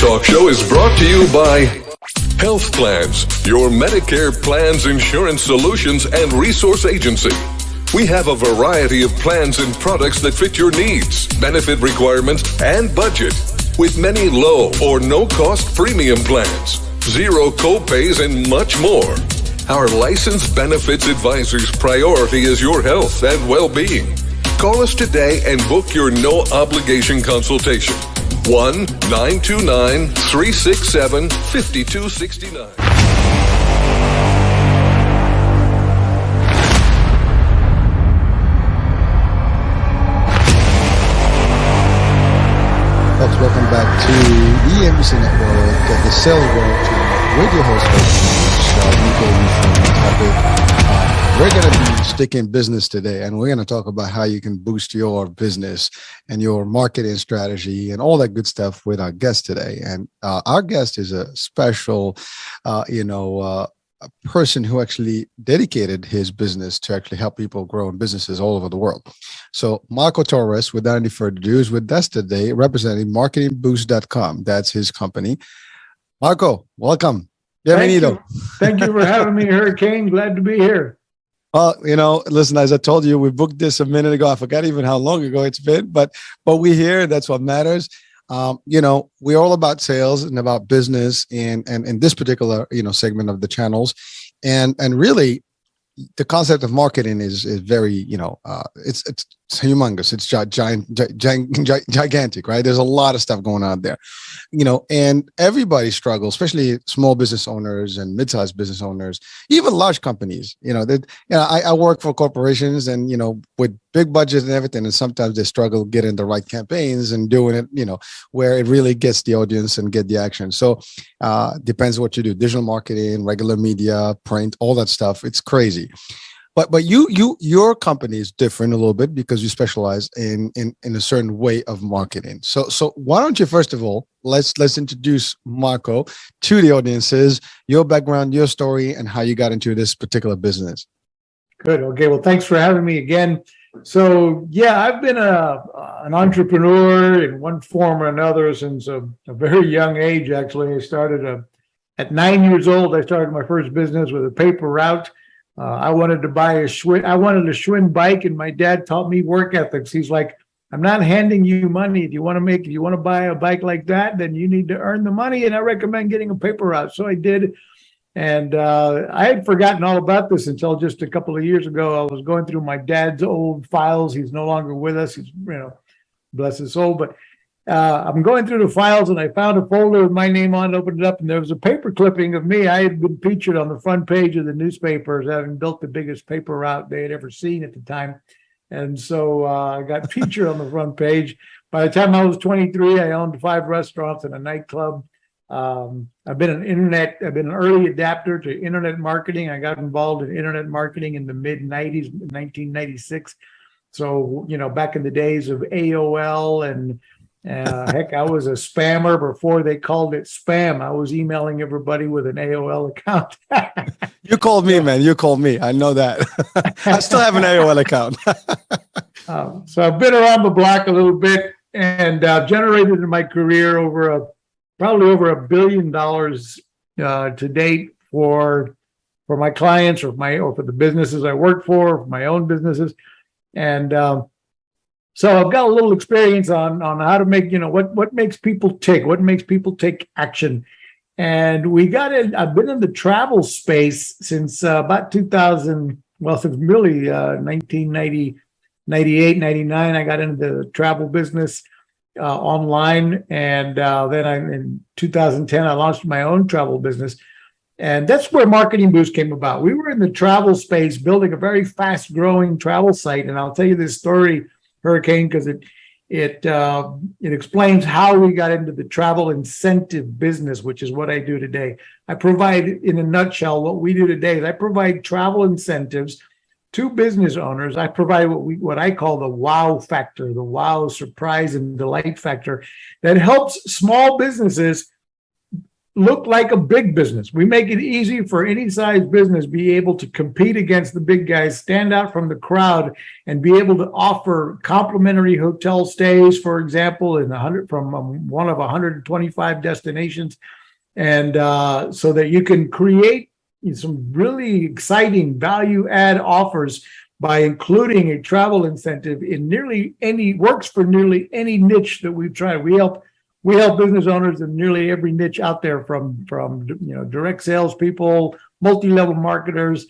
talk show is brought to you by Health Plans, your Medicare plans, insurance solutions, and resource agency. We have a variety of plans and products that fit your needs, benefit requirements, and budget, with many low or no-cost premium plans, zero co-pays, and much more. Our licensed benefits advisor's priority is your health and well-being. Call us today and book your no-obligation consultation. 1-929-367-5269. Folks, welcome back to the NBC Network, the Sales World with your host, we're going to be sticking business today, and we're going to talk about how you can boost your business and your marketing strategy and all that good stuff with our guest today. And our guest is a special, a person who actually dedicated his business to actually help people grow in businesses all over the world. So Marco Torres, without any further ado, is with us today Thank representing marketingboost.com. That's his company. Marco, welcome. you. Thank you for having me, Hurricane. Glad to be here. Well, listen, as I told you, we booked this a minute ago. I forgot even how long ago it's been, but we're here. That's what matters. We're all about sales and about business and this particular, segment of the channels. And really the concept of marketing is very, it's humongous. It's gigantic, right? There's a lot of stuff going on there, and everybody struggles, especially small business owners and mid-sized business owners, even large companies. I work for corporations and, with big budgets and everything, and sometimes they struggle getting the right campaigns and doing it, where it really gets the audience and get the action. So depends what you do, digital marketing, regular media, print, all that stuff. It's crazy. But your company is different a little bit because you specialize in a certain way of marketing. So why don't you, first of all, let's introduce Marco to the audiences, your background, your story, and how you got into this particular business. Good. Okay. Well, thanks for having me again. So yeah, I've been an entrepreneur in one form or another since a very young age. Actually, I started at 9 years old. I started my first business with a paper route. I wanted to buy a Schwinn bike, and my dad taught me work ethics. He's like, I'm not handing you money. If you want to buy a bike like that, then you need to earn the money. And I recommend getting a paper route. So I did. And I had forgotten all about this until just a couple of years ago. I was going through my dad's old files. He's no longer with us. He's, bless his soul. But I'm going through the files, and I found a folder with my name on it, opened it up, and there was a paper clipping of me. I had been featured on the front page of the newspapers, having built the biggest paper route they had ever seen at the time. And so I got featured on the front page. By the time I was 23, I owned 5 restaurants and a nightclub. I've been an early adapter to internet marketing. I got involved in internet marketing in the mid-90s, 1996. So, back in the days of AOL and heck, I was a spammer before they called it spam. I was emailing everybody with an AOL account. You called me, man. You called me. I know that. I still have an AOL account. So I've been around the block a little bit, and I've generated in my career probably over $1 billion to date for my clients or for the businesses I work for my own businesses. And so I've got a little experience on how to make, what makes people tick, what makes people take action. And I've been in the travel space since about 2000, since really 1998, 99, I got into the travel business online. And then in 2010, I launched my own travel business. And that's where Marketing Boost came about. We were in the travel space building a very fast growing travel site. And I'll tell you this story, Hurricane, because it explains how we got into the travel incentive business, which is what I do today. I provide, in a nutshell, what we do today is I provide travel incentives to business owners. I provide what I call the wow factor, the wow surprise and delight factor that helps small businesses look like a big business. We make it easy for any size business be able to compete against the big guys, stand out from the crowd, and be able to offer complimentary hotel stays, for example, in one of 125 destinations, and so that you can create some really exciting value add offers by including a travel incentive in works for nearly any niche that we've tried. We help business owners in nearly every niche out there, from direct salespeople, multi-level marketers,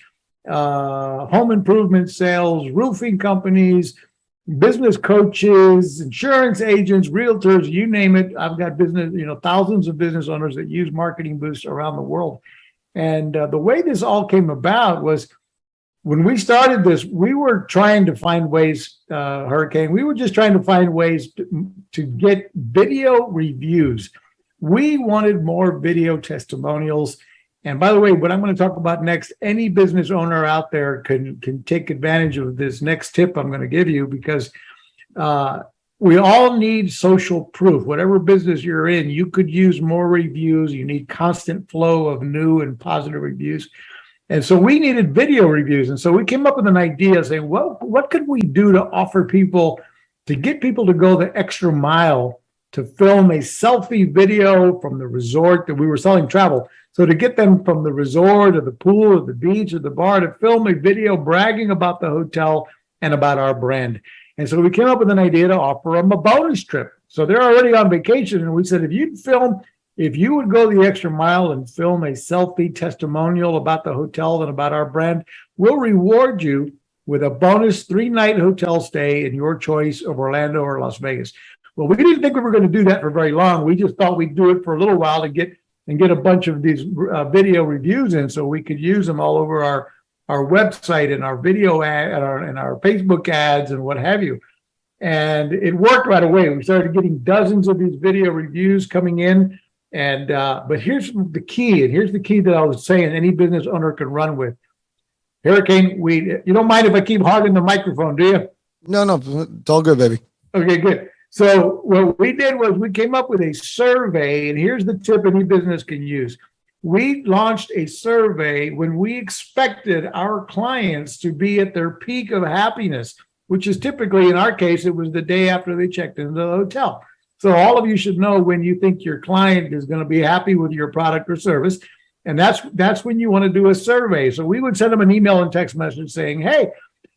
home improvement sales, roofing companies, business coaches, insurance agents, realtors, you name it. I've got thousands of business owners that use Marketing Boost around the world. And the way this all came about was, when we started this, we were trying to find ways, Hurricane, we were just trying to find ways to get video reviews. We wanted more video testimonials. And by the way, what I'm going to talk about next, any business owner out there can take advantage of this next tip I'm going to give you, because we all need social proof. Whatever business you're in, you could use more reviews. You need constant flow of new and positive reviews. And so we needed video reviews. And so we came up with an idea saying, well, what could we do to offer people, to get people to go the extra mile to film a selfie video from the resort that we were selling travel. So to get them from the resort or the pool or the beach or the bar to film a video bragging about the hotel and about our brand. And so we came up with an idea to offer them a bonus trip. So they're already on vacation. And we said, if you would go the extra mile and film a selfie testimonial about the hotel and about our brand, we'll reward you with a bonus 3-night hotel stay in your choice of Orlando or Las Vegas. Well, we didn't think we were going to do that for very long. We just thought we'd do it for a little while to get a bunch of these video reviews in, so we could use them all over our website and our video ad and our Facebook ads and what have you. And it worked right away. We started getting dozens of these video reviews coming in. And but here's the key, and here's the key that I was saying any business owner can run with. Hurricane, you don't mind if I keep hogging the microphone, do you? No, it's all good, baby. Okay, good. So what we did was we came up with a survey, and here's the tip any business can use. We launched a survey when we expected our clients to be at their peak of happiness, which is typically, in our case, it was the day after they checked into the hotel. So all of you should know when you think your client is going to be happy with your product or service. And that's when you want to do a survey. So we would send them an email and text message saying, hey,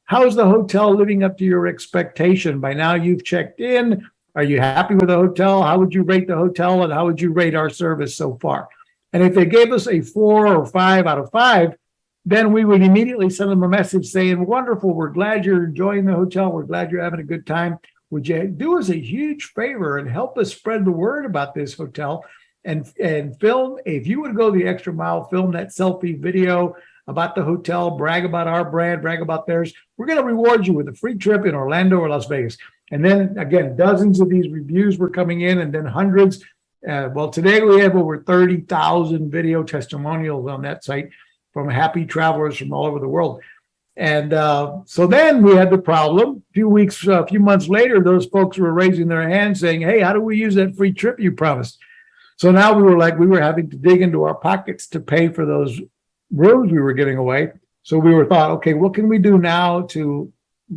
how's the hotel living up to your expectation? By now you've checked in. Are you happy with the hotel? How would you rate the hotel? And how would you rate our service so far? And if they gave us a 4 or 5 out of 5, then we would immediately send them a message saying, wonderful, we're glad you're enjoying the hotel. We're glad you're having a good time. Would you do us a huge favor and help us spread the word about this hotel and film, if you would go the extra mile, film that selfie video about the hotel, brag about our brand, brag about theirs. We're going to reward you with a free trip in Orlando or Las Vegas. And then again, dozens of these reviews were coming in, and then hundreds. Well, today we have over 30,000 video testimonials on that site from happy travelers from all over the world. And so then we had the problem. A few months later, those folks were raising their hands saying, hey, how do we use that free trip you promised? So now we were having to dig into our pockets to pay for those rooms we were giving away. So we thought, okay, what can we do now to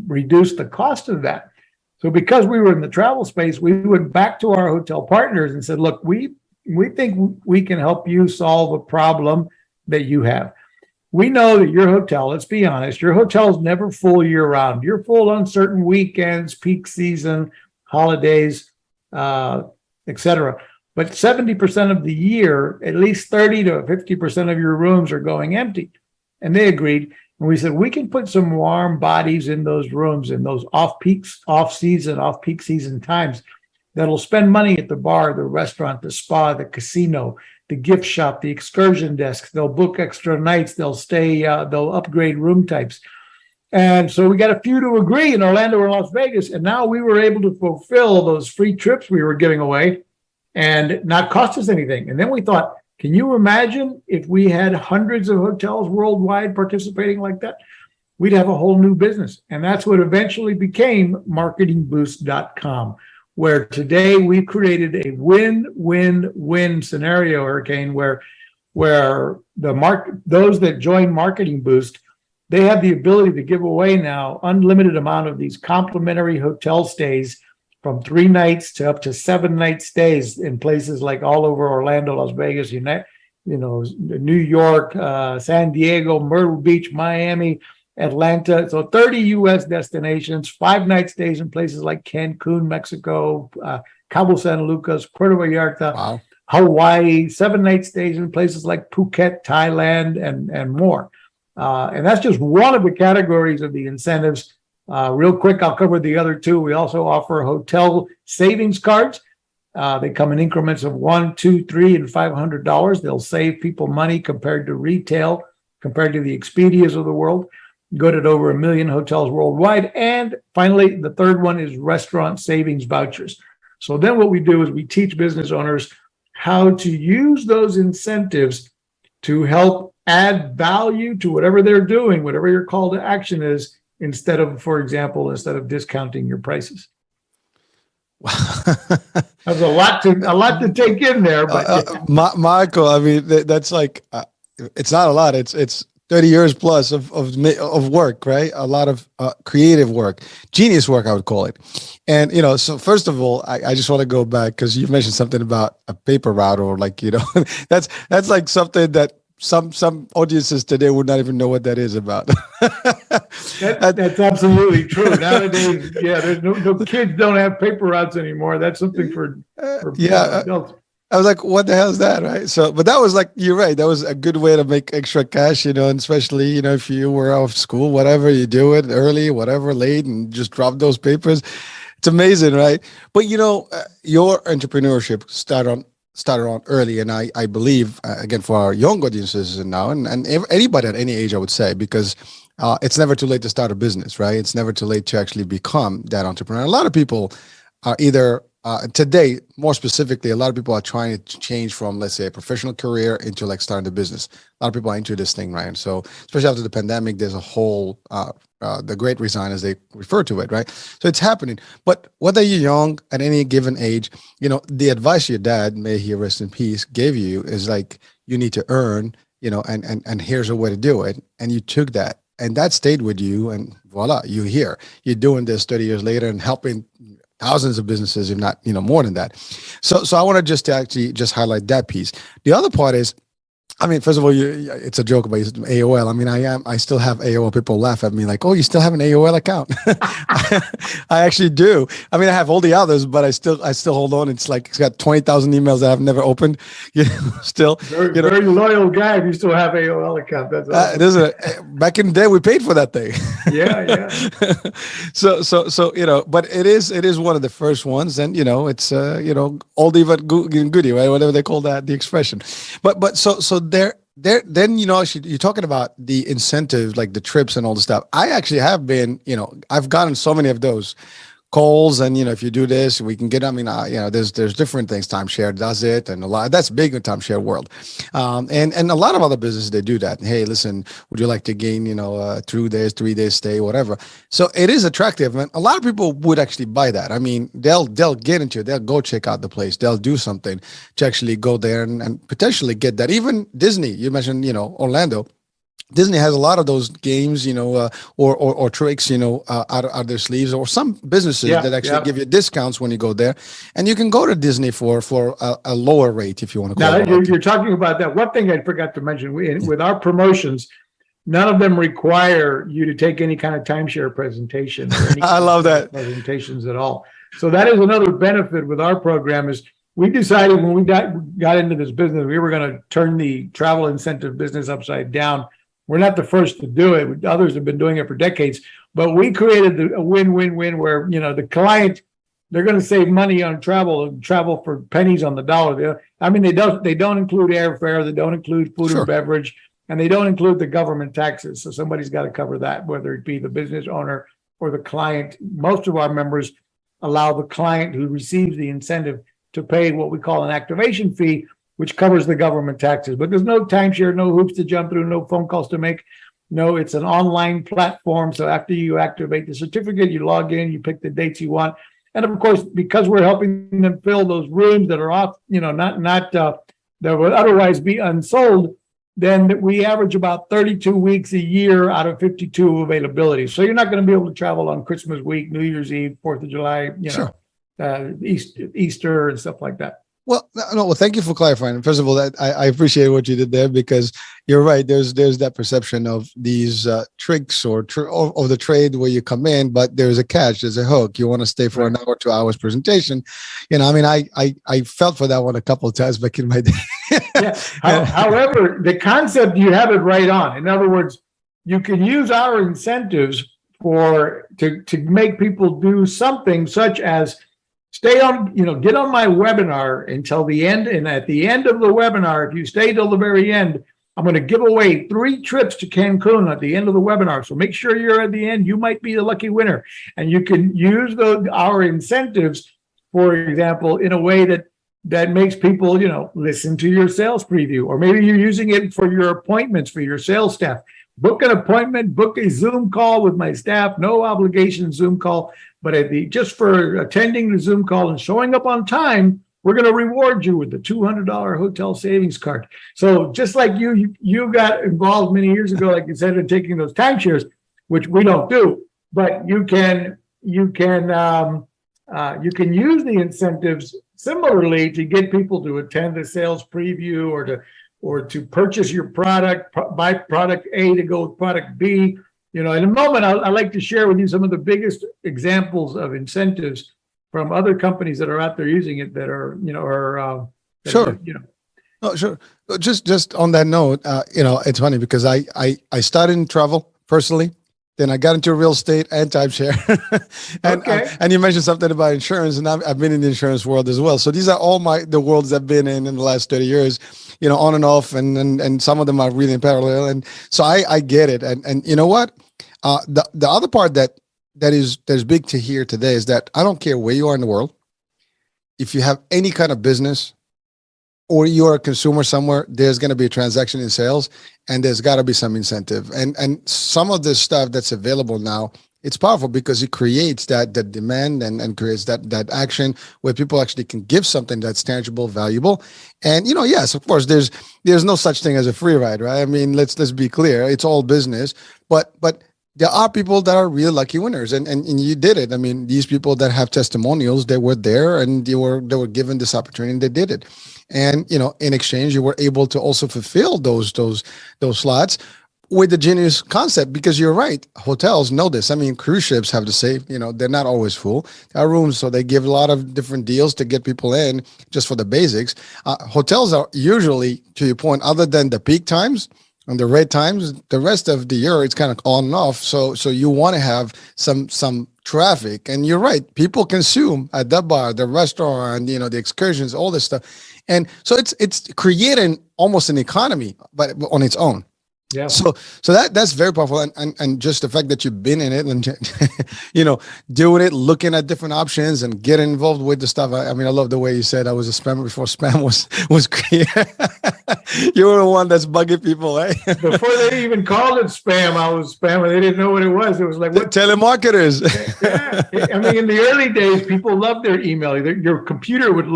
reduce the cost of that? So because we were in the travel space, we went back to our hotel partners and said, look, we think we can help you solve a problem that you have. We know that your hotel, let's be honest, your hotel is never full year round. You're full on certain weekends, peak season, holidays, etc. But 70% of the year, at least 30 to 50% of your rooms are going empty. And they agreed. And we said, we can put some warm bodies in those rooms in those off-peak season times that'll spend money at the bar, the restaurant, the spa, the casino, the gift shop, the excursion desk. They'll book extra nights. They'll stay, they'll upgrade room types. And so we got a few to agree in Orlando or Las Vegas. And now we were able to fulfill those free trips we were giving away and not cost us anything. And then we thought, can you imagine if we had hundreds of hotels worldwide participating like that? We'd have a whole new business. And that's what eventually became marketingboost.com. where today we've created a win-win-win scenario, Hurricane, where those that join Marketing Boost, they have the ability to give away now unlimited amount of these complimentary hotel stays from 3 nights to up to 7-night stays in places like all over Orlando, Las Vegas, New York, San Diego, Myrtle Beach, Miami, Atlanta. So 30 U.S. destinations, 5-night stays in places like Cancun, Mexico, Cabo San Lucas, Puerto Vallarta, Wow. Hawaii, 7-night stays in places like Phuket, Thailand, and more. And that's just one of the categories of the incentives. Real quick, I'll cover the other two. We also offer hotel savings cards. They come in increments of $1, $2, $3, and $500. They'll save people money compared to retail, compared to the Expedias of the world. Good at over 1 million hotels worldwide. And finally, the third one is restaurant savings vouchers. So then what we do is we teach business owners how to use those incentives to help add value to whatever they're doing, whatever your call to action is, instead of discounting your prices. That's a lot to take in there, but Michael, I mean, that's like, it's not a lot. It's 30 years plus of work, right? A lot of creative work, genius work, I would call it. And, so first of all, I just want to go back because you mentioned something about a paper route, or like, that's like something that some audiences today would not even know what that is about. That's absolutely true. Nowadays, there's no kids don't have paper routes anymore. That's something for adults. I was like, what the hell is that, right? So, but that was like, you're right. That was a good way to make extra cash, and especially, if you were out of school, whatever, you do it early, whatever, late, and just drop those papers. It's amazing, right? But, your entrepreneurship started on early. And I believe, again, for our young audiences now, and anybody at any age, I would say, because it's never too late to start a business, right? It's never too late to actually become that entrepreneur. A lot of people are either today, more specifically, a lot of people are trying to change from, let's say, a professional career into like starting a business. A lot of people are into this thing, right? So especially after the pandemic, there's a whole, the great resign, as they refer to it, right? So it's happening. But whether you're young at any given age, the advice your dad, may he rest in peace, gave you is like, you need to earn, and here's a way to do it. And you took that, and that stayed with you, and voila, you're here. You're doing this 30 years later and helping thousands of businesses, if not, more than that. So I want to just highlight that piece. The other part is, I mean, first of all, it's a joke about AOL. I mean, I still have AOL. People laugh at me like, "Oh, you still have an AOL account?" I actually do. I mean, I have all the others, but I still hold on. It's got 20,000 emails that I've never opened. Still. Very loyal guy. If you still have AOL account, that's awesome. Back in the day, we paid for that thing. Yeah. So but it is one of the first ones, and it's oldie but goodie, right? Whatever they call that, the expression. But so then you're talking about the incentives, like the trips and all the stuff. I actually have been, I've gotten so many of those calls, and if you do this, we can get. I mean, there's different things. Timeshare does it, and a lot that's big in timeshare world, and a lot of other businesses, they do that. Hey, listen, would you like to gain 2 days, 3 days stay, whatever? So it is attractive, and a lot of people would actually buy that. I mean, they'll get into it. They'll go check out the place. They'll do something to actually go there and potentially get that. Even Disney, you mentioned Orlando. Disney has a lot of those games, or tricks, out of their sleeves, or some businesses that actually give you discounts when you go there, and you can go to Disney for a lower rate, if you want to call it. Now, you're talking about that. One thing I forgot to mention, with our promotions, none of them require you to take any kind of timeshare presentation. Or any I love that. Presentations at all. So that is another benefit with our program. Is we decided when we got into this business, we were going to turn the travel incentive business upside down. We're not the first to do it. Others have been doing it for decades, but we created a win-win-win where, the client, they're going to save money on travel for pennies on the dollar. I mean, they don't include airfare, they don't include food and beverage, and they don't include the government taxes. So somebody's got to cover that, whether it be the business owner or the client. Most of our members allow the client who receives the incentive to pay what we call an activation fee, which covers the government taxes. But there's no timeshare, no hoops to jump through, no phone calls to make. No, it's an online platform. So after you activate the certificate, you log in, you pick the dates you want. And of course, because we're helping them fill those rooms that are off, that would otherwise be unsold, then we average about 32 weeks a year out of 52 availability. So you're not going to be able to travel on Christmas week, New Year's Eve, 4th of July, Sure. Easter and stuff like that. Well, no, well, thank you for clarifying. First of all, that I appreciate what you did there, because you're right. There's that perception of these tricks or the trade where you come in, but there's a catch, there's a hook. You want to stay for an hour, 2 hours presentation. I mean, I felt for that one a couple of times back in my day. Yeah. However, the concept, you have it right on. In other words, you can use our incentives to make people do something such as stay on, get on my webinar until the end. And at the end of the webinar, if you stay till the very end, I'm going to give away 3 trips to Cancun at the end of the webinar. So make sure you're at the end. You might be the lucky winner. And you can use our incentives, for example, in a way that makes people, listen to your sales preview, or maybe you're using it for your appointments for your sales staff. Book an appointment, book a Zoom call with my staff, no obligation Zoom call, but just for attending the Zoom call and showing up on time, we're going to reward you with the $200 hotel savings card. So just like you got involved many years ago, like you said, in taking those timeshares, which we don't do, but you can use the incentives similarly to get people to attend a sales preview or to purchase your product, buy product A to go with product B. In a moment, I'd like to share with you some of the biggest examples of incentives from other companies that are out there using it that are, Sure. Oh, sure. Just on that note, it's funny because I started in travel personally. Then I got into real estate and timeshare. and you mentioned something about insurance, and I've been in the insurance world as well. So these are all the worlds I've been in the last 30 years, on and off, and some of them are really in parallel. And so I get it. And you know what? The other part that's big to hear today is that I don't care where you are in the world. If you have any kind of business, or you're a consumer somewhere, there's going to be a transaction in sales, and there's got to be some incentive. And some of this stuff that's available now, it's powerful because it creates that demand and creates that action where people actually can give something that's tangible, valuable. And, yes, of course, there's no such thing as a free ride, right? I mean, let's be clear. It's all business, but there are people that are real lucky winners, and you did it. I mean, these people that have testimonials, they were there and they were given this opportunity and they did it. And, in exchange, you were able to also fulfill those slots with the genius concept, because you're right. Hotels know this. I mean, cruise ships have to say, they're not always full. There are rooms, so they give a lot of different deals to get people in just for the basics. Hotels are usually, to your point, other than the peak times and the red times, the rest of the year, it's kind of on and off. So you want to have some traffic. And you're right. People consume at the bar, the restaurant, the excursions, all this stuff. And so it's creating almost an economy, but on its own. Yeah. So that's very powerful. And just the fact that you've been in it and, doing it, looking at different options and getting involved with the stuff. I mean, I love the way you said I was a spammer before spam was created. You were the one that's bugging people, eh? Before they even called it spam, I was spammer. They didn't know what it was. It was like, what? Telemarketers. Yeah. I mean, in the early days, people loved their email. Your computer would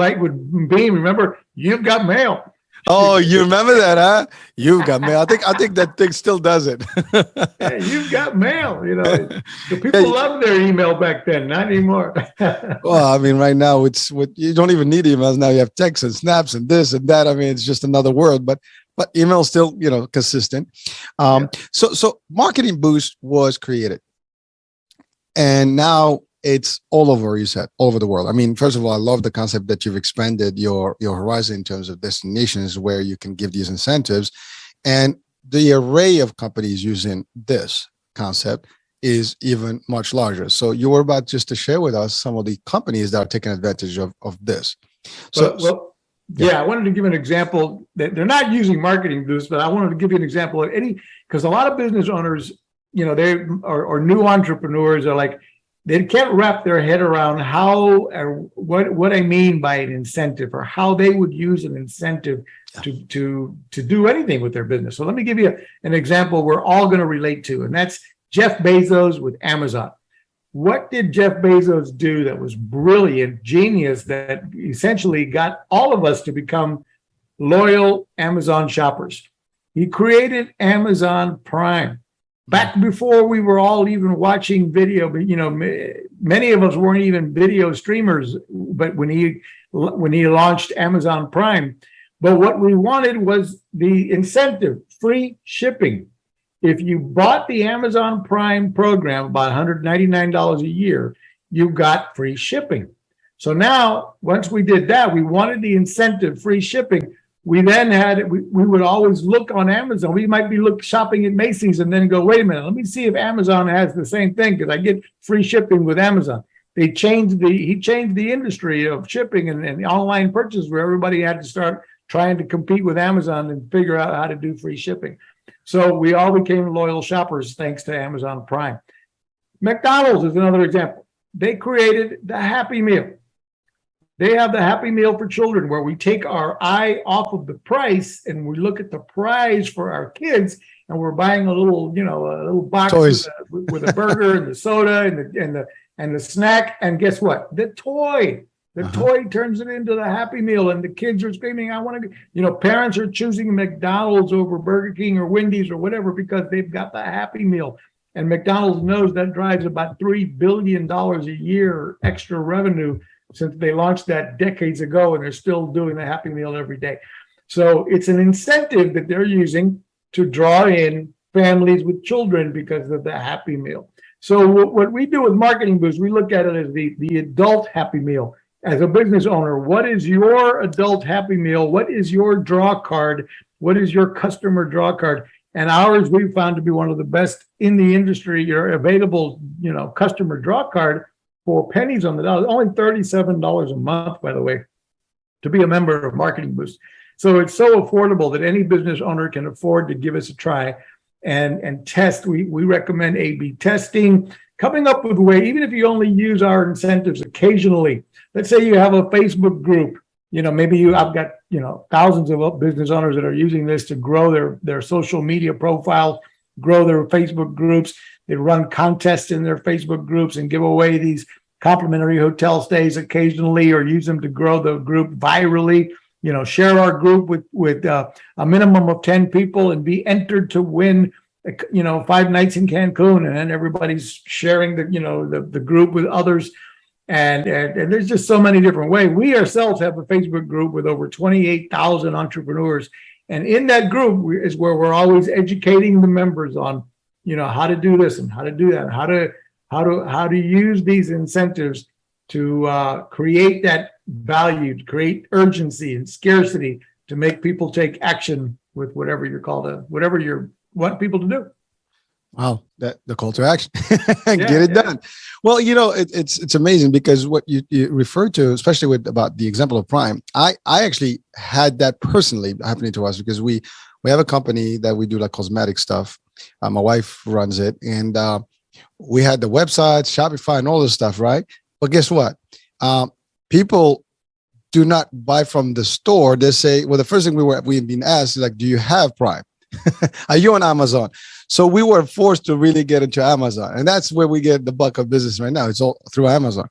beam. Remember, you've got mail. Oh, you remember that, huh? You've got mail. I think that thing still does it. Yeah, you've got mail. The people loved their email back then, not anymore. Well, I mean, right now you don't even need emails now. You have texts and snaps and this and that. I mean, it's just another world. But email is still consistent. So Marketing Boost was created, and now it's all over, you said, all over the world. I mean, first of all, I love the concept that you've expanded your horizon in terms of destinations where you can give these incentives. And the array of companies using this concept is even much larger. So you were about just to share with us some of the companies that are taking advantage of this. So, I wanted to give an example that they're not using Marketing Boost, but I wanted to give you an example of because a lot of business owners, they are new entrepreneurs are like, they can't wrap their head around how or what I mean by an incentive, or how they would use an incentive to do anything with their business. So let me give you an example we're all going to relate to, and that's Jeff Bezos with Amazon. what did Jeff Bezos do that was brilliant, genius, that essentially got all of us to become loyal Amazon shoppers? He created Amazon Prime. Back before we were all even watching video, but many of us weren't even video streamers. But when he launched Amazon Prime, but what we wanted was the incentive, free shipping. If you bought the Amazon Prime program, about $199 a year, you got free shipping. So now, once we did that, we wanted the incentive, free shipping. We then we would always look on Amazon. We might be shopping at Macy's and then go, wait a minute, let me see if Amazon has the same thing, because I get free shipping with Amazon. He changed the industry of shipping and online purchase, where everybody had to start trying to compete with Amazon and figure out how to do free shipping. So we all became loyal shoppers thanks to Amazon Prime. McDonald's is another example. They created the Happy Meal. They have the Happy Meal for children, where we take our eye off of the price and we look at the prize for our kids, and we're buying a little box with a burger and the soda and the snack. And guess what? The toy turns it into the Happy Meal, and the kids are screaming, I want to, parents are choosing McDonald's over Burger King or Wendy's or whatever, because they've got the Happy Meal. And McDonald's knows that drives about $3 billion a year extra revenue, since they launched that decades ago, and they're still doing the Happy Meal every day. So it's an incentive that they're using to draw in families with children because of the Happy Meal. So what we do with Marketing Boost, we look at it as the adult Happy Meal. As a business owner, what is your adult Happy Meal? What is your draw card? What is your customer draw card? And ours, we've found to be one of the best in the industry. Your available, customer draw card for pennies on the dollar, only $37 a month, by the way, to be a member of Marketing Boost. So it's so affordable that any business owner can afford to give us a try and test. We recommend A/B testing, coming up with a way, even if you only use our incentives occasionally. Let's say you have a Facebook group, I've got, thousands of business owners that are using this to grow their social media profile, grow their Facebook groups. They run contests in their Facebook groups and give away these complimentary hotel stays occasionally, or use them to grow the group virally. Share our group with a minimum of 10 people and be entered to win, 5 nights in Cancun, and then everybody's sharing the group with others. And there's just so many different ways. We ourselves have a Facebook group with over 28,000 entrepreneurs. And in that group is where we're always educating the members on, how to do this and how to do that, how to use these incentives to create that value, to create urgency and scarcity, to make people take action with whatever you want people to do. Wow, the call to action, get it done. Well, it's amazing, because what you refer to, especially about the example of Prime, I actually had that personally happening to us, because we have a company that we do like cosmetic stuff. My wife runs it, and we had the website, Shopify, and all this stuff, right? But guess what? People do not buy from the store. They say, well, the first thing we've been asked is like, do you have Prime? Are you on Amazon? So we were forced to really get into Amazon, and that's where we get the bulk of business right now. It's all through Amazon,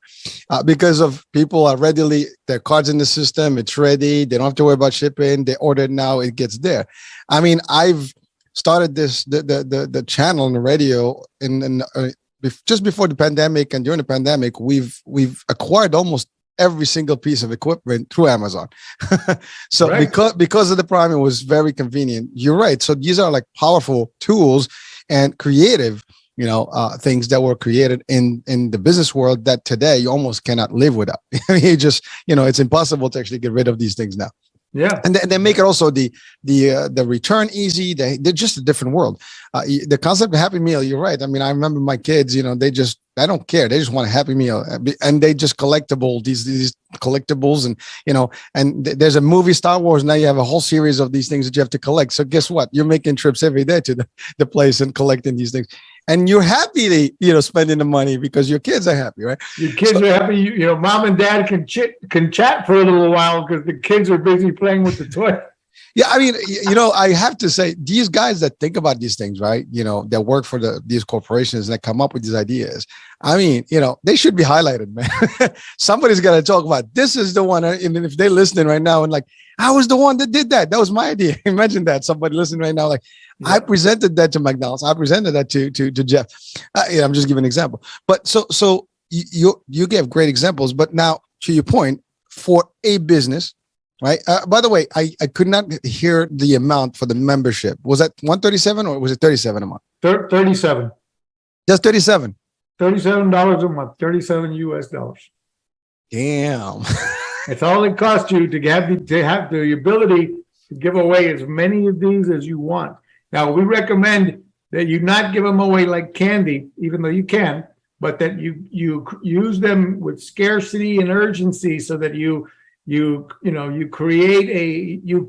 because of people are their cards in the system. It's ready. They don't have to worry about shipping. They order it now. It gets there. I mean, I've started the channel on the radio just before the pandemic, and during the pandemic, we've acquired almost every single piece of equipment through Amazon. So because of the Prime, it was very convenient. You're right. So these are like powerful tools and creative, things that were created in the business world that today you almost cannot live without. You just, it's impossible to actually get rid of these things now. Yeah, and they make it also the return easy. They're just a different world. The concept of Happy Meal, you're right. I mean, I remember my kids. I don't care. They just want a Happy Meal, and they just these collectibles, and there's a movie Star Wars. Now you have a whole series of these things that you have to collect. So guess what? You're making trips every day to the place and collecting these things. And you're happy spending the money because your kids are happy, right? Your kids are happy. Mom and dad can chat for a little while because the kids are busy playing with the toy. Yeah, I mean, I have to say, these guys that think about these things, right? That work for these corporations that come up with these ideas. I mean, they should be highlighted, man. Somebody's got to talk about this is the one. And if they're listening right now and like, I was the one that did that. That was my idea. Imagine that somebody listening right now, like, I presented that to McDonald's. I presented that to Jeff. I'm just giving an example. But so you gave great examples. But now to your point, for a business. Right. By the way, I could not hear the amount for the membership. Was that 137 or was it 37 a month? 37. Just 37. $37 a month. 37 US dollars. Damn. It's all it costs you to have the ability to give away as many of these as you want. Now, we recommend that you not give them away like candy, even though you can, but that you use them with scarcity and urgency so that you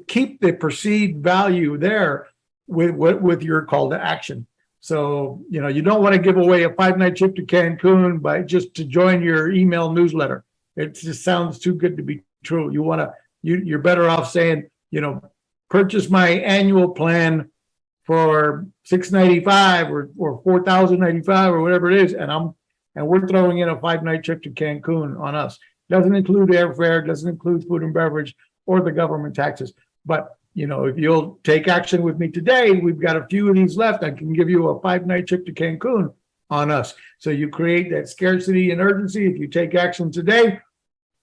keep the perceived value there with your call to action. So, you don't want to give away a 5-night trip to Cancun just to join your email newsletter. It just sounds too good to be true. You're better off saying, purchase my annual plan for $695 or $4,095 or whatever it is. And we're throwing in a 5-night trip to Cancun on us. Doesn't include airfare, doesn't include food and beverage or the government taxes. But, if you'll take action with me today, we've got a few of these left. I can give you a 5-night trip to Cancun on us. So you create that scarcity and urgency. If you take action today,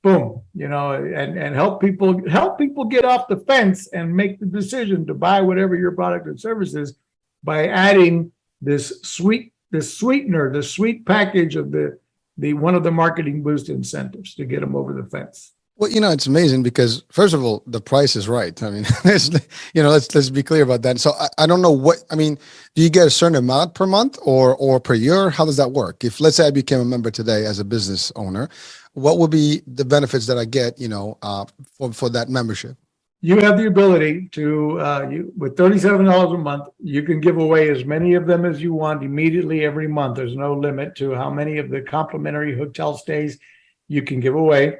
boom, and help people get off the fence and make the decision to buy whatever your product or service is by adding this sweetener, the sweet package of the one of the marketing boost incentives to get them over the fence. Well, it's amazing because first of all, the price is right. I mean, let's be clear about that. So I don't know do you get a certain amount per month or per year? How does that work? If let's say I became a member today as a business owner, what would be the benefits that I get, for that membership? You have the ability to, with $37 a month, you can give away as many of them as you want immediately every month. There's no limit to how many of the complimentary hotel stays you can give away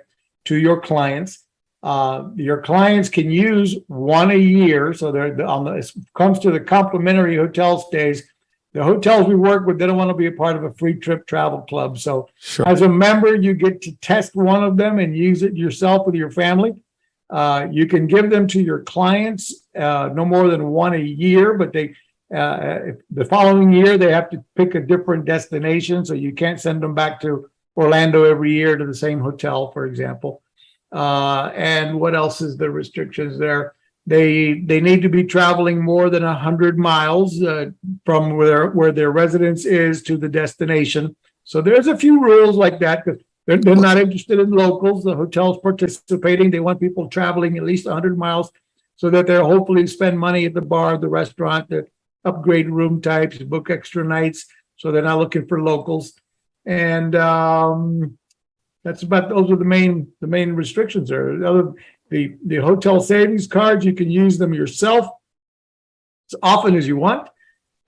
to your clients. Your clients can use one a year. So it comes to the complimentary hotel stays. The hotels we work with, they don't want to be a part of a free trip travel club. So sure. As a member, you get to test one of them and use it yourself with your family. You can give them to your clients, no more than one a year, but the following year, they have to pick a different destination. So you can't send them back to Orlando every year to the same hotel, for example. And what else is the restrictions there? They need to be traveling more than 100 miles from where their residence is to the destination. So there's a few rules like that because they're not interested in locals. The hotel's participating. They want people traveling at least 100 miles so that they'll hopefully spend money at the bar, the restaurant, to upgrade room types, book extra nights. So they're not looking for locals. And those are the main restrictions there. The hotel savings cards, you can use them yourself as often as you want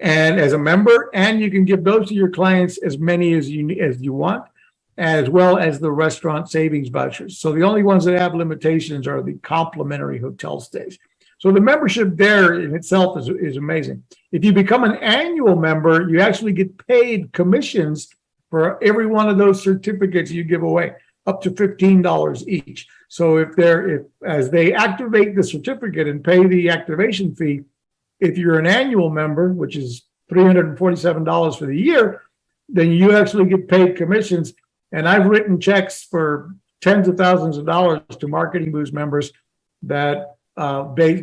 and as a member, and you can give those to your clients as many as you want, as well as the restaurant savings vouchers. So the only ones that have limitations are the complimentary hotel stays. So the membership there in itself is amazing. If you become an annual member, you actually get paid commissions for every one of those certificates you give away, up to $15 each. So as they activate the certificate and pay the activation fee, if you're an annual member, which is $347 for the year, then you actually get paid commissions. And I've written checks for tens of thousands of dollars to Marketing Boost members that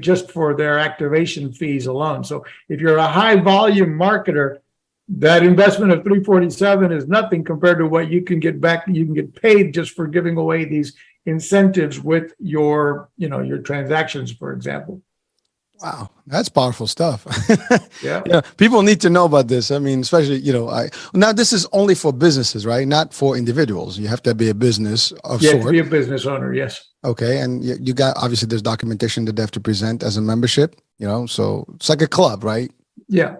just for their activation fees alone. So if you're a high volume marketer, that investment of $347 is nothing compared to what you can get back. You can get paid just for giving away these incentives with your transactions, for example. Wow, that's powerful stuff. Yeah. People need to know about this. I mean, especially, now this is only for businesses, right? Not for individuals. You have to be a business of sort. To be a business owner, yes. Okay, and you got, obviously there's documentation that they have to present as a membership, so it's like a club, right? Yeah.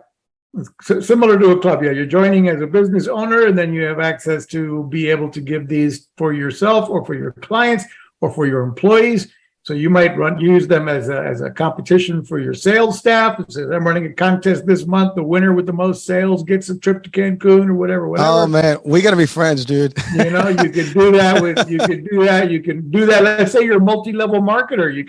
Similar to a club. Yeah, you're joining as a business owner, and then you have access to be able to give these for yourself or for your clients or for your employees. So you might use them as a competition for your sales staff. It says, I'm running a contest this month. The winner with the most sales gets a trip to Cancun or whatever. Oh man, we gotta be friends, dude. You know, you can do that you can do that. Let's say you're a multi-level marketer. You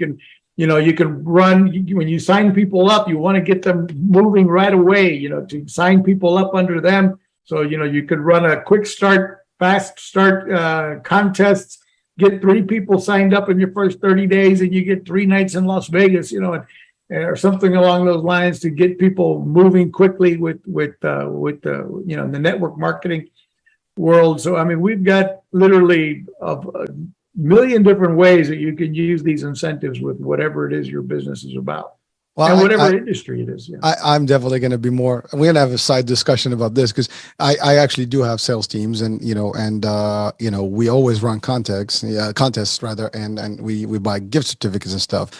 can run, when you sign people up, you want to get them moving right away, to sign people up under them. So, you could run a quick start, fast start contests, get 3 people signed up in your first 30 days and you get 3 nights in Las Vegas, or something along those lines to get people moving quickly with the network marketing world. So, I mean, we've got literally a million different ways that you can use these incentives with whatever it is your business is about. Well, and whatever industry it is. Yeah. I'm definitely going to be more. We're going to have a side discussion about this because I actually do have sales teams, and we always run contests rather, and we buy gift certificates and stuff.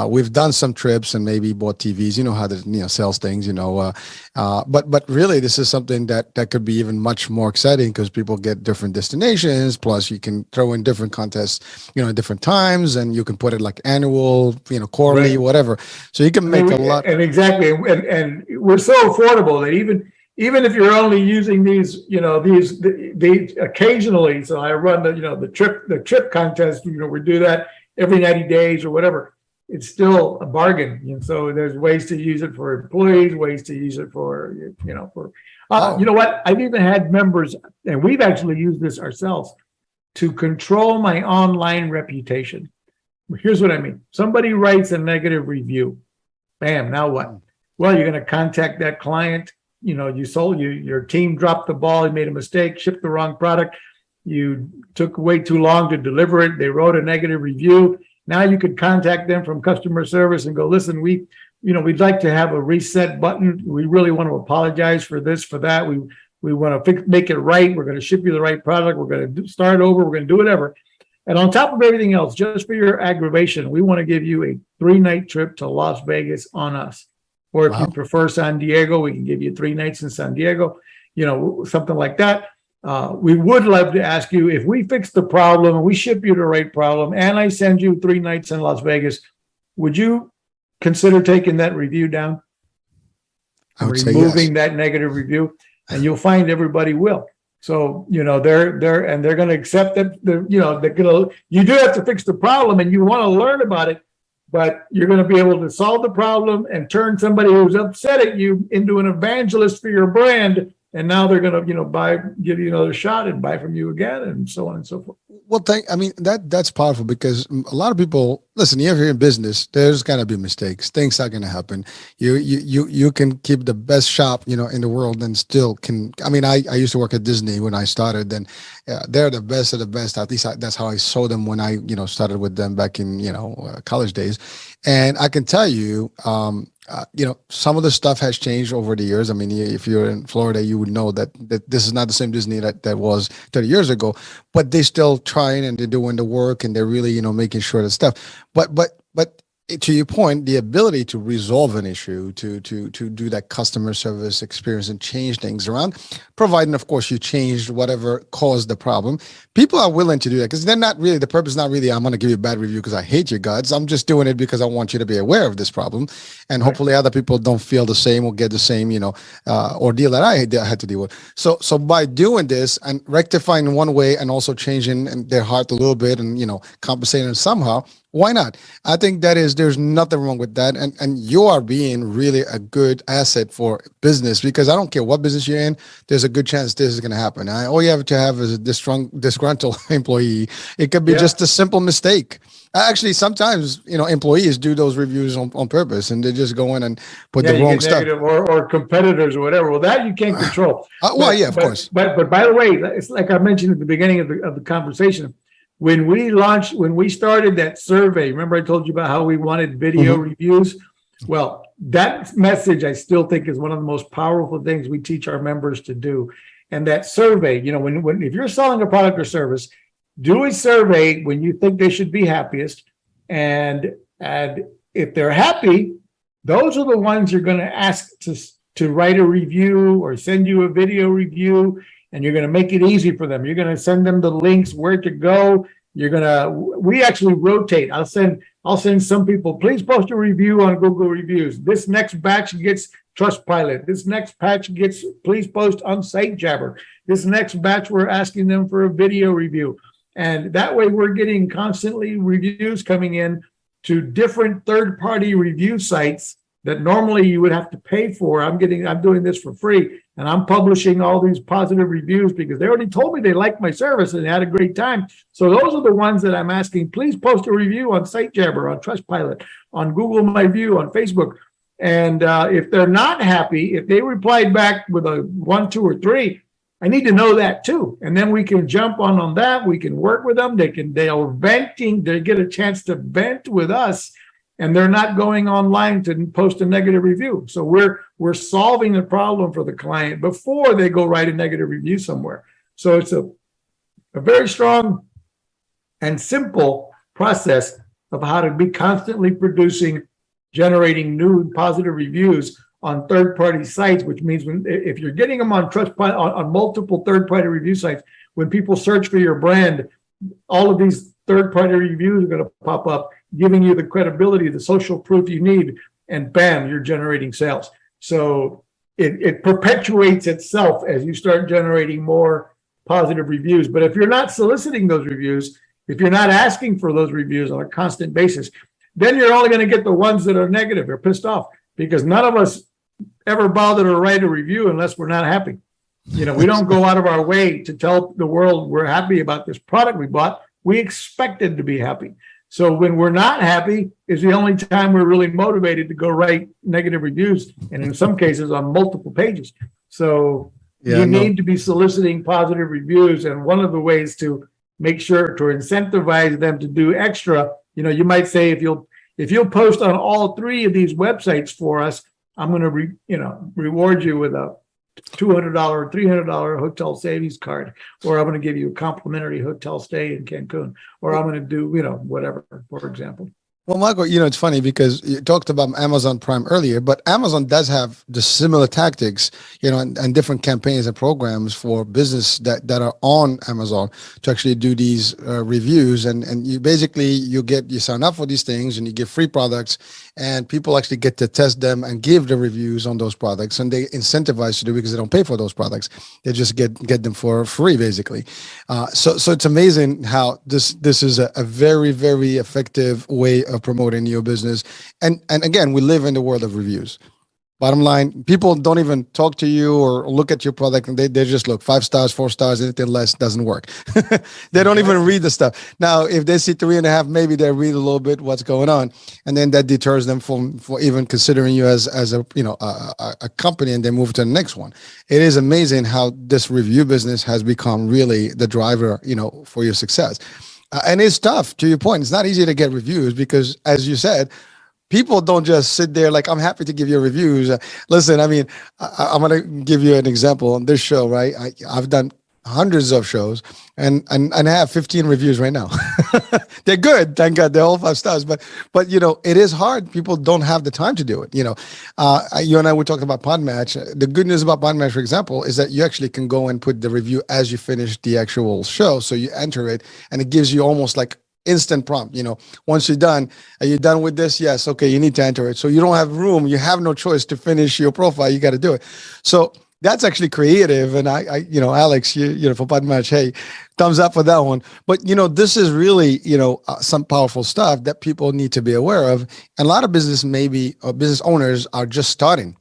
We've done some trips and maybe bought TVs. You know how the sales things. But really, this is something that could be even much more exciting because people get different destinations. Plus, you can throw in different contests, at different times, and you can put it like annual, quarterly, right, whatever. So you can make a lot. And exactly, and we're so affordable that even if you're only using these occasionally. So I run the trip contest. We do that every 90 days or whatever. It's still a bargain. And so there's ways to use it for employees, ways to use it for you know what? I've even had members, and we've actually used this ourselves to control my online reputation. Here's what I mean. Somebody writes a negative review. Bam, now what? Well, you're going to contact that client. Your team dropped the ball, you made a mistake, shipped the wrong product, you took way too long to deliver it, they wrote a negative review. Now you could contact them from customer service and go, listen, we'd like to have a reset button. We really want to apologize for this, for that. We want to make it right. We're going to ship you the right product. We're going to start over. We're going to do whatever. And on top of everything else, just for your aggravation, we want to give you a 3-night trip to Las Vegas on us. Or if you prefer San Diego, we can give you 3 nights in San Diego, something like that. We would love to ask you, if we fix the problem and we ship you the right problem and I send you 3 nights in Las Vegas, would you consider taking that review down? I would removing say yes. That negative review, and you'll find everybody will. So, they're going to accept that, you do have to fix the problem and you want to learn about it, but you're going to be able to solve the problem and turn somebody who's upset at you into an evangelist for your brand. And now they're going to, give you another shot and buy from you again, and so on and so forth. Well, that's powerful because a lot of people, listen, if you're in business, there's going to be mistakes. Things are going to happen. You can keep the best shop, in the world and still can. I mean, I used to work at Disney when I started, and they're the best of the best. At least that's how I saw them when I, started with them back in, college days. And I can tell you, some of the stuff has changed over the years. I mean, if you're in Florida, you would know that this is not the same Disney that was 30 years ago, but they're still trying and they're doing the work and they're really, making sure that stuff. But to your point, the ability to resolve an issue, to do that customer service experience and change things around, providing, of course, you changed whatever caused the problem. People are willing to do that because they're not really, the purpose is not really, I'm going to give you a bad review because I hate your guts. I'm just doing it because I want you to be aware of this problem. And hopefully other people don't feel the same or get the same, ordeal that I had to deal with. So by doing this and rectifying one way and also changing their heart a little bit and, compensating them somehow, why not? I think there's nothing wrong with that. And you are being really a good asset for business because I don't care what business you're in, there's a good chance this is going to happen. All you have to have is a disgruntled employee. It could be just a simple mistake. Actually, sometimes, employees do those reviews on purpose and they just go in and put the wrong stuff. Or competitors or whatever. Well, that you can't control. Of course. But by the way, it's like I mentioned at the beginning of the conversation, when we started that survey, remember I told you about how we wanted video reviews? Well, that message I still think is one of the most powerful things we teach our members to do. And that survey, if you're selling a product or service, do a survey when you think they should be happiest. And if they're happy, those are the ones you're going to ask to write a review or send you a video review. And you're going to make it easy for them. You're going to send them the links, where to go, we actually rotate. I'll send some people, please post a review on Google Reviews. This next batch gets Trustpilot. This next batch gets, please post on SiteJabber. This next batch, we're asking them for a video review. And that way we're getting constantly reviews coming in to different third-party review sites that normally you would have to pay for. I'm doing this for free, and I'm publishing all these positive reviews because they already told me they liked my service and they had a great time. So those are the ones that I'm asking, please post a review on SiteJabber, on Trustpilot, on Google My View, on Facebook. And if they're not happy, if they replied back with a 1, 2, or 3, I need to know that too. And then we can jump on that. We can work with them. They're venting. They get a chance to vent with us, and they're not going online to post a negative review. So we're solving the problem for the client before they go write a negative review somewhere. So it's a very strong and simple process of how to be constantly generating new positive reviews on third-party sites, which means if you're getting them on Trustpilot, on multiple third-party review sites, when people search for your brand, all of these third-party reviews are going to pop up, giving you the credibility, the social proof you need, and bam, you're generating sales. So it perpetuates itself as you start generating more positive reviews. But if you're not soliciting those reviews, if you're not asking for those reviews on a constant basis, then you're only going to get the ones that are negative or pissed off, because none of us ever bother to write a review unless we're not happy. We don't go out of our way to tell the world we're happy about this product we bought. We expected to be happy. So when we're not happy is the only time we're really motivated to go write negative reviews, and in some cases on multiple pages. So you need to be soliciting positive reviews, and one of the ways to make sure to incentivize them to do extra, you might say, if you'll post on all 3 of these websites for us, I'm going to reward you with a $200 or $300 hotel savings card, or I'm going to give you a complimentary hotel stay in Cancun, or I'm going to do whatever, for example. Well, Michael, it's funny because you talked about Amazon Prime earlier, but Amazon does have the similar tactics, and different campaigns and programs for business that are on Amazon to actually do these reviews. And you sign up for these things and you get free products, and people actually get to test them and give the reviews on those products, and they incentivize to do it because they don't pay for those products. They just get them for free, basically. So it's amazing how this is a very, very effective way of promoting your business. And again, we live in the world of reviews. Bottom line, people don't even talk to you or look at your product, and they just look 5 stars, 4 stars, anything less doesn't work. They don't even read the stuff. Now, if they see 3.5, maybe they read a little bit what's going on, and then that deters them for even considering you as a company, and they move to the next one. It is amazing how this review business has become really the driver, for your success. And it's tough, to your point. It's not easy to get reviews because, as you said, people don't just sit there like, I'm happy to give you reviews. Listen, I'm going to give you an example on this show, right? I've done hundreds of shows and I have 15 reviews right now. They're good. Thank God. They're all 5 stars. But it is hard. People don't have the time to do it. You and I were talking about Podmatch. The good news about Podmatch, for example, is that you actually can go and put the review as you finish the actual show. So you enter it and it gives you almost like instant prompt. Once you're done, are you done with this? Yes. Okay. You need to enter it. So you don't have room. You have no choice to finish your profile. You got to do it. So that's actually creative. And I Alex, you for Podmatch, hey, thumbs up for that one. But, this is really, some powerful stuff that people need to be aware of. And a lot of business owners are just starting.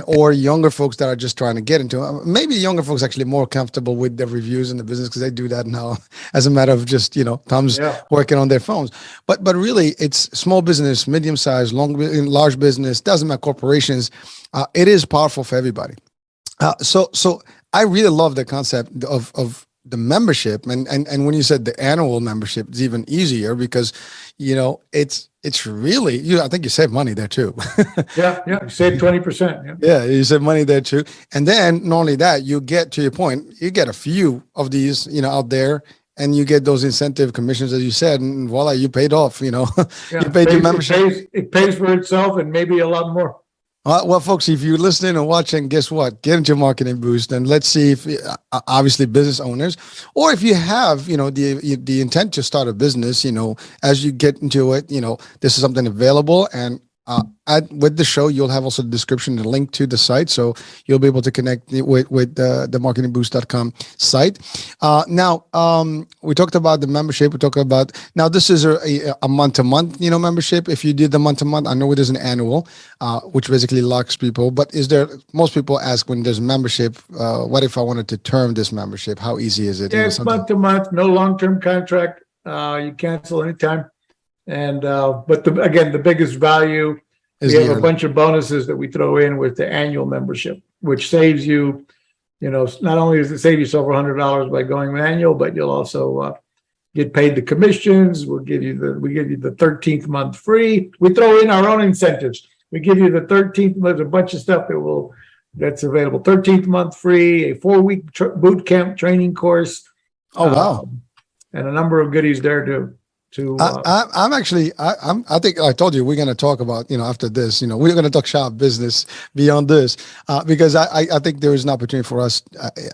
Or younger folks that are just trying to get into it. Maybe younger folks actually more comfortable with their reviews in the business because they do that now as a matter of just, thumbs working on their phones. But really, it's small business, medium-sized, large business, doesn't matter, corporations. It is powerful for everybody. So I really love the concept of the membership. And when you said the annual membership, it's even easier because, it's really, I think you save money there too. Yeah. You save 20%. Yeah, you save money there too. And then not only that, you get, to your point, you get a few of these, out there, and you get those incentive commissions, as you said, and voila, you paid off, you paid your membership. It pays for itself and maybe a lot more. Well, folks, if you're listening and watching, guess what? Get into Marketing Boost, and let's see if, obviously, business owners, or if you have, the intent to start a business, as you get into it, this is something available. And with the show, you'll have also the description, the link to the site, so you'll be able to connect with the marketingboost.com site. Now, we talked about the membership. We talked about, now this is a month-to-month, membership. If you did the month-to-month, I know it is an annual, which basically locks people. But most people ask when there's membership, what if I wanted to term this membership? How easy is it? Yeah, it's month-to-month, no long-term contract. You cancel anytime. And but again, the biggest value, we have a bunch of bonuses that we throw in with the annual membership, which saves you, not only does it save you several $100s by going annual, but you'll also get paid the commissions. We give you the 13th month free. We throw in our own incentives. We give you the 13th month, a bunch of stuff that's available. 13th month free, a 4-week boot camp training course. Oh, wow. And a number of goodies there too. I think I told you we're going to talk about, after this, we're going to talk shop business beyond this, because I think there is an opportunity for us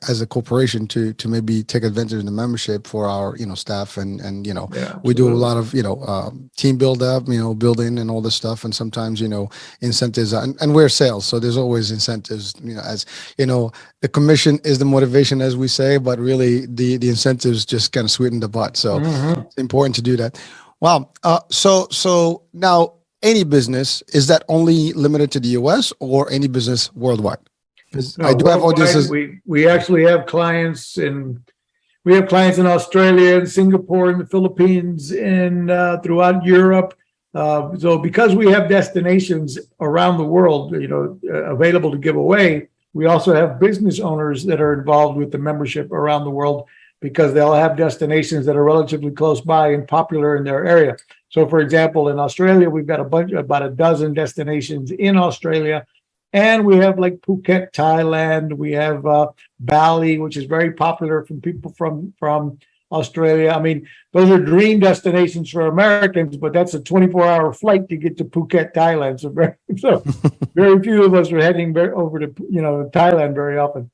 as a corporation to maybe take advantage of the membership for our, staff and we do a lot of, team build up, building and all this stuff. And sometimes, incentives and we're sales. So there's always incentives, as, the commission is the motivation, as we say, but really the incentives just kind of sweeten the butt. So it's important to do that. Wow. So now any business, is that only limited to the US or any business worldwide? No, I do have audiences. We actually have clients in Australia and Singapore and the Philippines and throughout Europe. So because we have destinations around the world, available to give away, we also have business owners that are involved with the membership around the world, because they'll have destinations that are relatively close by and popular in their area. So, for example, in Australia, we've got about a dozen destinations in Australia, and we have like Phuket, Thailand. We have Bali, which is very popular from people from Australia. I mean, those are dream destinations for Americans, but that's a 24-hour flight to get to Phuket, Thailand. So very few of us are heading over to Thailand very often.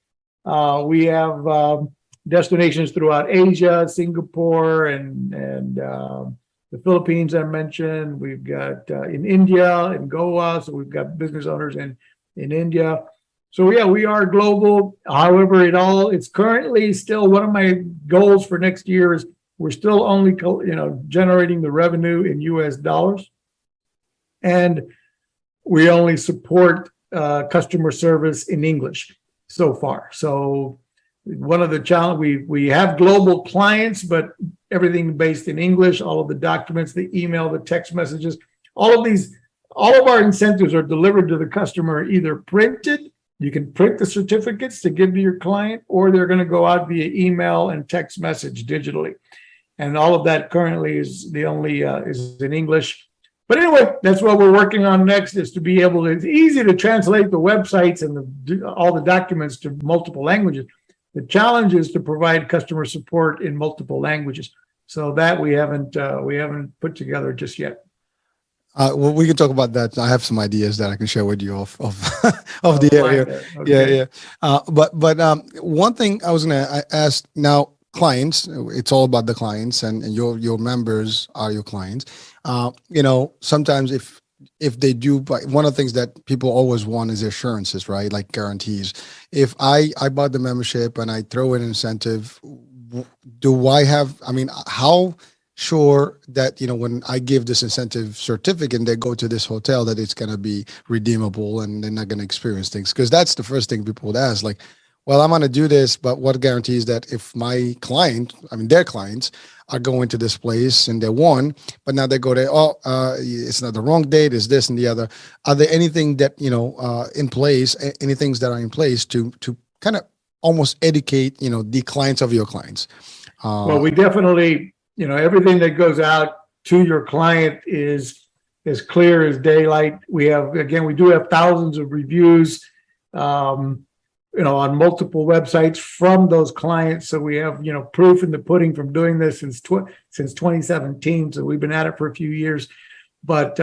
We have destinations throughout Asia, Singapore, and the Philippines I mentioned. We've got in India and Goa, so we've got business owners in India. So yeah, we are global. However, it's currently still one of my goals for next year is we're still only generating the revenue in US dollars, and we only support customer service in English so far. So one of the challenges, we have global clients, but everything based in English, all of the documents, the email, the text messages, all of our incentives are delivered to the customer either printed. You can print the certificates to give to your client, or they're going to go out via email and text message digitally. And all of that currently is in English. But anyway, that's what we're working on next, is to be able to, it's easy to translate the websites and all the documents to multiple languages. The challenge is to provide customer support in multiple languages. So that we haven't put together just yet. Well, we can talk about that. I have some ideas that I can share with you of the area. Okay. Yeah. But one thing I was going to ask now, clients, it's all about the clients, and your members are your clients. Sometimes if they do, but one of the things that people always want is assurances, right? Like guarantees. If I bought the membership and I throw an incentive, how sure that, when I give this incentive certificate and they go to this hotel, that it's going to be redeemable and they're not going to experience things? Because that's the first thing people would ask, like, well, I'm going to do this, but what guarantees that if my their clients are going to this place and they won, but now they go there, it's not the wrong date, is this and the other. Are there anything that, in place, any things that are in place to kind of almost educate, the clients of your clients? Well, we definitely, everything that goes out to your client is as clear as daylight. We do have thousands of reviews, on multiple websites from those clients. So we have, proof in the pudding from doing this since 2017. So we've been at it for a few years. But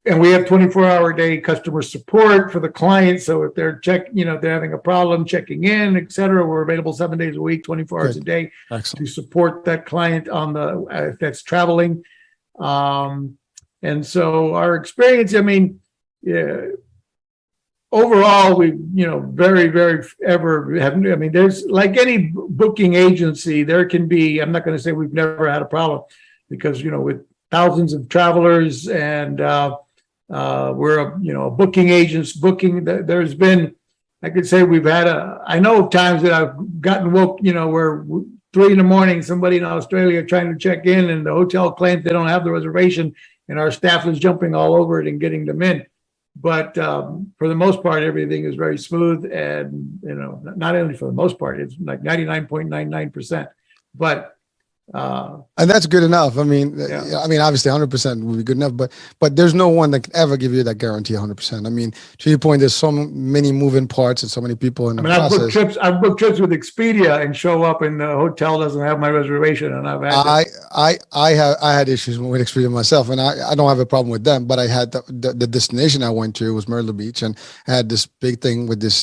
and we have 24-hour-a-day customer support for the client. So if they're if they're having a problem checking in, et cetera, we're available 7 days a week, 24 hours a day to support that client on if that's traveling. And so our experience, I mean, overall, we, very, very ever have, I mean, there's like any booking agency, there can be, I'm not going to say we've never had a problem because, with thousands of travelers and we're a booking agents booking, there's been, I could say we've had I know times that I've gotten woke, where 3 a.m, somebody in Australia trying to check in and the hotel claims they don't have the reservation and our staff is jumping all over it and getting them in. But for the most part, everything is very smooth and, not only for the most part, it's like 99.99%, but and that's good enough. I mean, obviously 100% would be good enough, but there's no one that can ever give you that guarantee 100%. I mean, to your point, there's so many moving parts and so many people in the process. I've booked trips with Expedia and show up and the hotel doesn't have my reservation, and I've had I had issues with Expedia myself, and I don't have a problem with them, but I had the destination I went to was Myrtle Beach, and I had this big thing with this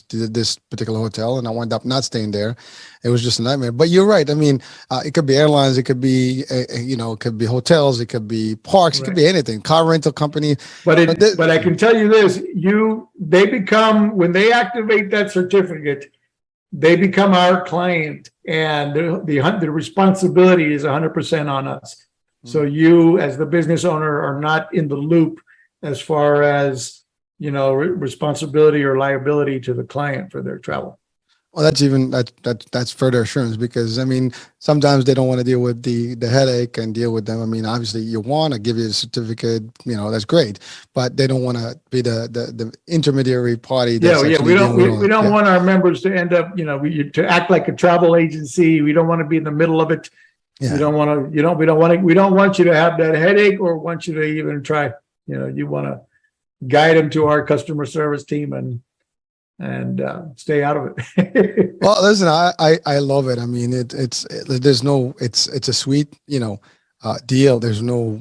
particular hotel, and I wound up not staying there. It was just a nightmare. But you're right. I mean, it could be airlines, it could be it could be hotels, it could be parks, it could be anything, car rental company. But I can tell you this: they become, when they activate that certificate, they become our client, and the responsibility is 100% on us. Mm-hmm. So you, as the business owner, are not in the loop as far as responsibility or liability to the client for their travel. Well, that's further assurance, because I mean, sometimes they don't want to deal with the headache and deal with them. I mean, obviously you want to give you a certificate, that's great, but they don't want to be the intermediary party. We don't want our members to end up, to act like a travel agency. We don't want to be in the middle of it. Yeah. We don't want you to have that headache or want you to even try. You want to guide them to our customer service team and stay out of it. Well, listen, I love it. I mean, it's a sweet, deal. There's no,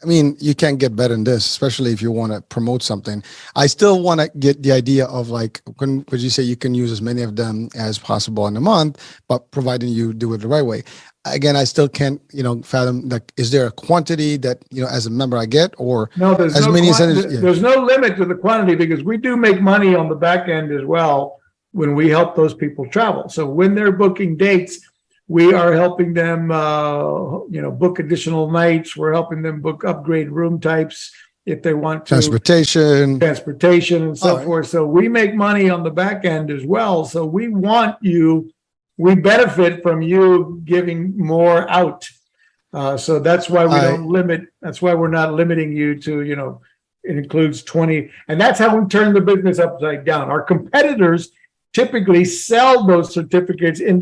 I mean, you can't get better than this, especially if you want to promote something. I still want to get the idea of like, would you say you can use as many of them as possible in a month, but providing you do it the right way. Again, I still can't, fathom, like, is there a quantity that, as a member I get, or there's no limit to the quantity, because we do make money on the back end as well when we help those people travel. So when they're booking dates, we are helping them, book additional nights. We're helping them book upgrade room types if they want to. Transportation and so forth. So we make money on the back end as well. So we benefit from you giving more out. So that's why we don't limit. That's why we're not limiting you to, it includes 20. And that's how we turn the business upside down. Our competitors typically sell those certificates in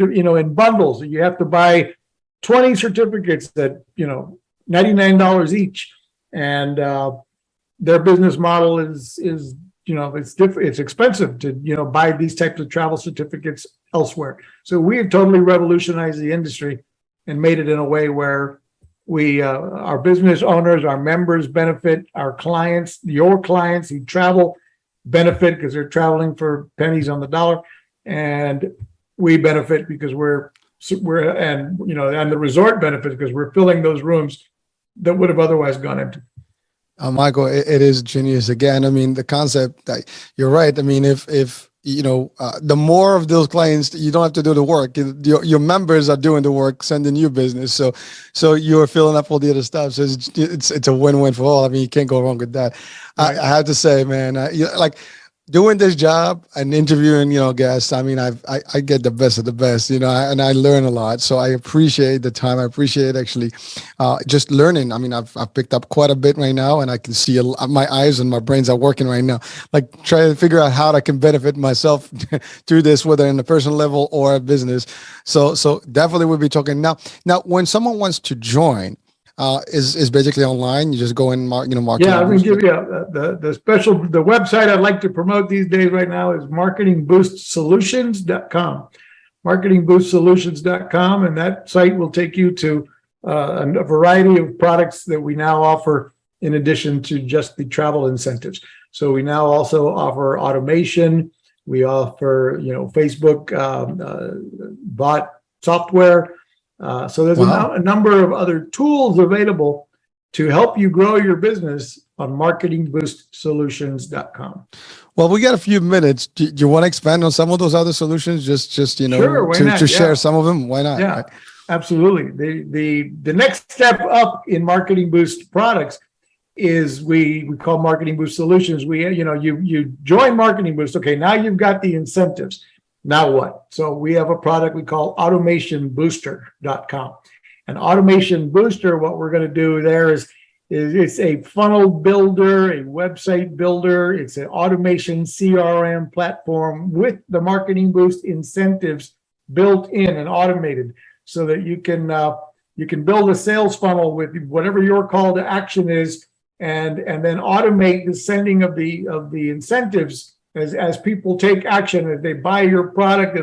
bundles. You have to buy 20 certificates that, $99 each. And their business model is it's different. It's expensive to, buy these types of travel certificates elsewhere. So we have totally revolutionized the industry and made it in a way where our business owners, our members benefit, our clients, your clients who travel benefit because they're traveling for pennies on the dollar, and we benefit because and the resort benefits because we're filling those rooms that would have otherwise gone empty. Michael, it is genius. Again, I mean, the concept that you're right. I mean, if the more of those clients, you don't have to do the work. Your members are doing the work, sending you business. So you're filling up all the other stuff. So it's a win-win for all. I mean, you can't go wrong with that. Right. I have to say, man, like doing this job and interviewing, guests. I mean, I get the best of the best, and I learn a lot. So I appreciate the time. I appreciate actually just learning. I mean, I've picked up quite a bit right now, and I can see my eyes and my brains are working right now, like trying to figure out how I can benefit myself through this, whether in the personal level or a business. So definitely we'll be talking now. Now, when someone wants to join, is basically online. You just go and mark. Yeah, I'm going to give you the website I'd like to promote these days right now is marketingboostsolutions.com. Marketingboostsolutions.com, and that site will take you to a variety of products that we now offer in addition to just the travel incentives. So we now also offer automation. We offer, Facebook bot software. So there's a number of other tools available to help you grow your business on marketingboostsolutions.com. Well, we got a few minutes. Do you want to expand on some of those other solutions? Just Sure, why not? to share some of them? Why not? Yeah, right? Absolutely. The next step up in Marketing Boost products is we call Marketing Boost Solutions. You join Marketing Boost. Okay, now you've got the incentives. Now what? So we have a product we call automationbooster.com. And Automation Booster, what we're going to do there is it's a funnel builder, a website builder. It's an automation CRM platform with the Marketing Boost incentives built in and automated, so that you can build a sales funnel with whatever your call to action is, and then automate the sending of the incentives as people take action. As they buy your product,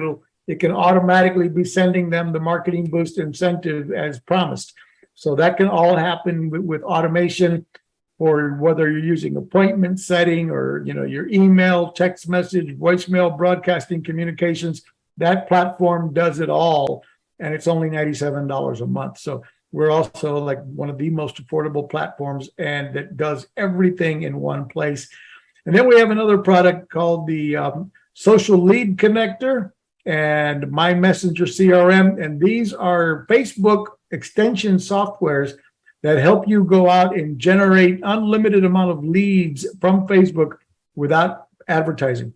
it can automatically be sending them the Marketing Boost incentive as promised. So that can all happen with automation, or whether you're using appointment setting or your email, text message, voicemail, broadcasting communications. That platform does it all, and it's only $97 a month. So we're also like one of the most affordable platforms, and that does everything in one place. And then we have another product called the Social Lead Connector and My Messenger CRM. And these are Facebook extension softwares that help you go out and generate unlimited amount of leads from Facebook without advertising.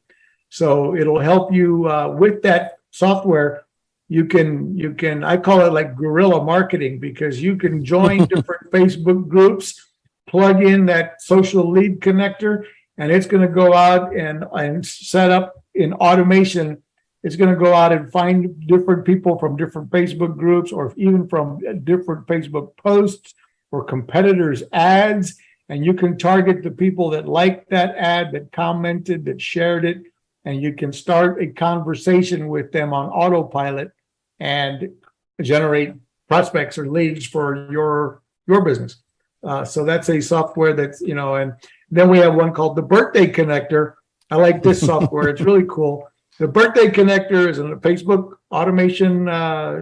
So it'll help you with that software. You can I call it like guerrilla marketing, because you can join different Facebook groups, plug in that Social Lead Connector, and it's going to go out and set up in automation. It's going to go out and find different people from different Facebook groups, or even from different Facebook posts or competitors' ads. And you can target the people that liked that ad, that commented, that shared it, and you can start a conversation with them on autopilot and generate prospects or leads for your business. So that's a software that's, and then we have one called the Birthday Connector. I like this software. It's really cool. The Birthday Connector is a Facebook automation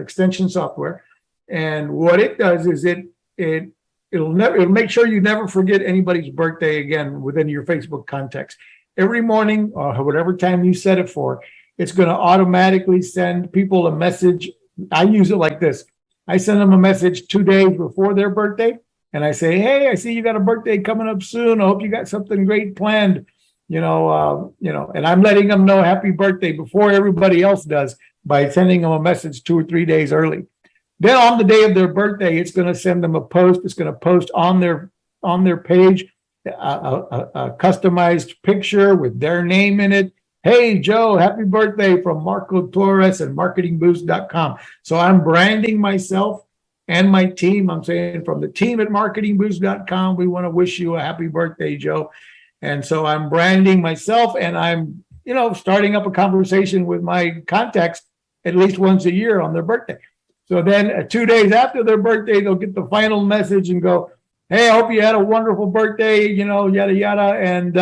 extension software. And what it does is it'll make sure you never forget anybody's birthday again within your Facebook contacts. Every morning, or whatever time you set it for, it's going to automatically send people a message. I use it like this. I send them a message 2 days before their birthday, and I say, hey, I see you got a birthday coming up soon. I hope you got something great planned, and I'm letting them know happy birthday before everybody else does by sending them a message 2 or 3 days early. Then on the day of their birthday, it's going to send them a post. It's going to post on their page a customized picture with their name in it. Hey, Joe, happy birthday from Marco Torres and marketingboost.com. So I'm branding myself and my team. I'm saying, from the team at marketingboost.com, we want to wish you a happy birthday, Joe. And so I'm branding myself, and I'm, starting up a conversation with my contacts at least once a year on their birthday. So then 2 days after their birthday, they'll get the final message and go, hey, I hope you had a wonderful birthday, yada, yada. And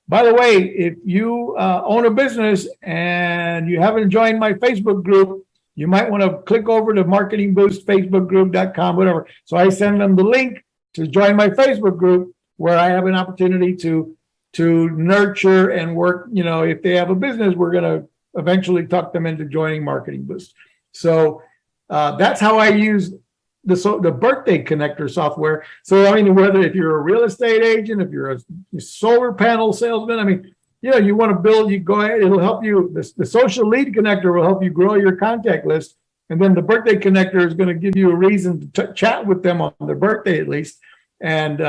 by the way, if you own a business and you haven't joined my Facebook group, you might want to click over to marketingboostfacebookgroup.com, whatever. So I send them the link to join my Facebook group, where I have an opportunity to nurture and work. If they have a business, we're going to eventually talk them into joining Marketing Boost. So that's how I use the Birthday Connector software. So, whether if you're a real estate agent, if you're a solar panel salesman, you want to build, you go ahead, it'll help you. The Social Lead Connector will help you grow your contact list. And then the Birthday Connector is going to give you a reason to chat with them on their birthday at least, and,